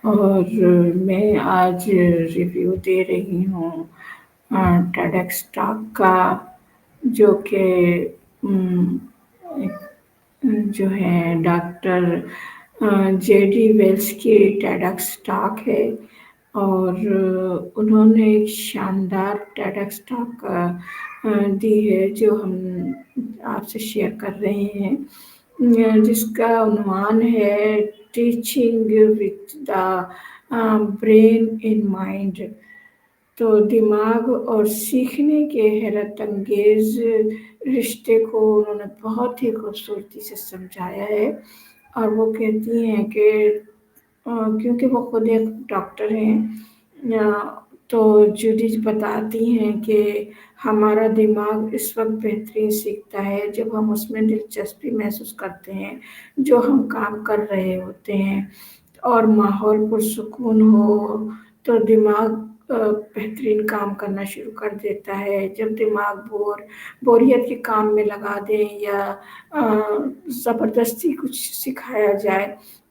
اور میں آج ریویو دے رہی ہوں ٹیڈکس ٹاک کا، جو کہ جو ہے ڈاکٹر جے ڈی ویلس کی ٹیڈکس ٹاک ہے، اور انہوں نے ایک شاندار ٹیڈکس ٹاک دی ہے جو ہم آپ سے شیئر کر رہے ہیں، جس کا عنوان ہے teaching with the brain in mind. تو دماغ اور سیکھنے کے حیرت انگیز رشتے کو انہوں نے بہت ہی خوبصورتی سے سمجھایا ہے، اور وہ کہتی ہیں کہ کیونکہ وہ خود ایک ڈاکٹر ہیں، تو جوڈی بتاتی ہیں کہ ہمارا دماغ اس وقت بہترین سیکھتا ہے جب ہم اس میں دلچسپی محسوس کرتے ہیں جو ہم کام کر رہے ہوتے ہیں، اور ماحول پرسکون ہو تو دماغ بہترین کام کرنا شروع کر دیتا ہے۔ جب دماغ بوریت کے کام میں لگا دیں یا زبردستی کچھ سکھایا جائے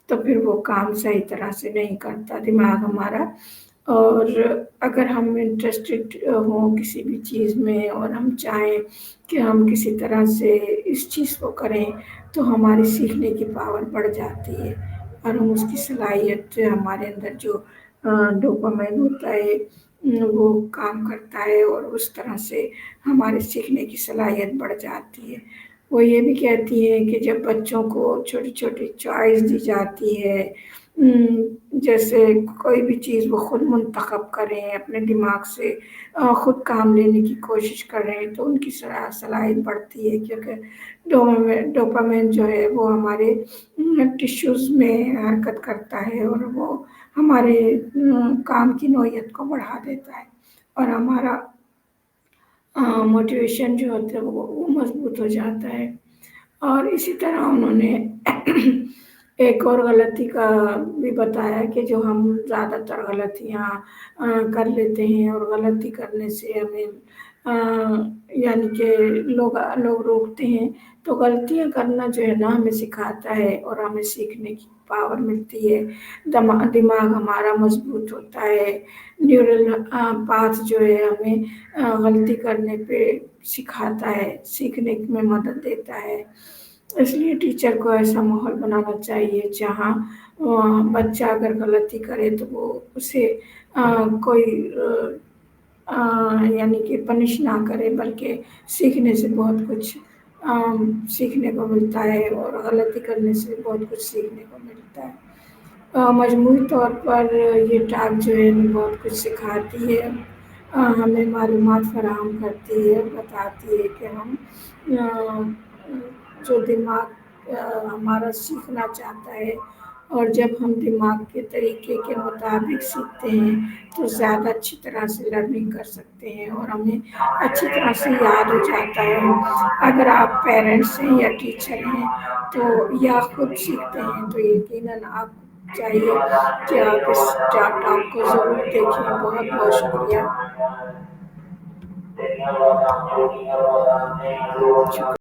تو پھر وہ کام صحیح طرح سے نہیں کرتا دماغ ہمارا۔ اور اگر ہم انٹرسٹڈ ہوں کسی بھی چیز میں اور ہم چاہیں کہ ہم کسی طرح سے اس چیز کو کریں تو ہماری سیکھنے کی پاور بڑھ جاتی ہے، اور ہم اس کی صلاحیت ہمارے اندر جو ڈوپامین ہوتا ہے وہ کام کرتا ہے، اور اس طرح سے ہمارے سیکھنے کی صلاحیت بڑھ جاتی ہے۔ وہ یہ بھی کہتی ہیں کہ جب بچوں کو چھوٹی چھوٹی چوائس دی جاتی ہے، جیسے کوئی بھی چیز وہ خود منتخب کریں، اپنے دماغ سے خود کام لینے کی کوشش کریں، تو ان کی صلاحیت بڑھتی ہے، کیونکہ ڈوپامین جو ہے وہ ہمارے ٹشوز میں حرکت کرتا ہے اور وہ ہمارے کام کی نوعیت کو بڑھا دیتا ہے، اور ہمارا موٹیویشن جو ہوتا ہے وہ مضبوط ہو جاتا ہے۔ اور اسی طرح انہوں نے ایک اور غلطی کا بھی بتایا کہ جو ہم زیادہ تر غلطیاں کر لیتے ہیں، اور غلطی کرنے سے ہمیں یعنی کہ لوگ روکتے ہیں، تو غلطیاں کرنا جو ہے نا ہمیں سکھاتا ہے اور ہمیں سیکھنے کی پاور ملتی ہے، دماغ ہمارا مضبوط ہوتا ہے، نیورل پاتھ جو ہے ہمیں غلطی کرنے پہ سکھاتا ہے، سیکھنے میں مدد دیتا ہے۔ اس لیے ٹیچر کو ایسا ماحول بنانا چاہیے جہاں بچہ اگر غلطی کرے تو وہ اسے کوئی یعنی کہ پنش نہ کرے، بلکہ سیکھنے سے بہت کچھ سیکھنے کو ملتا ہے، اور غلطی کرنے سے بہت کچھ سیکھنے کو ملتا ہے۔ مجموعی طور پر یہ ٹاک جو ہے بہت کچھ سکھاتی ہے، ہمیں معلومات فراہم کرتی ہے، بتاتی ہے کہ ہم جو دماغ ہمارا سیکھنا چاہتا ہے، اور جب ہم دماغ کے طریقے کے مطابق سیکھتے ہیں تو زیادہ اچھی طرح سے لرننگ کر سکتے ہیں، اور ہمیں اچھی طرح سے یاد ہو جاتا ہے۔ اگر آپ پیرنٹس ہیں یا ٹیچر ہیں تو یا خود سیکھتے ہیں تو یقیناً آپ چاہیے کہ آپ اس ٹاک کو ضرور دیکھیں۔ بہت بہت شکریہ۔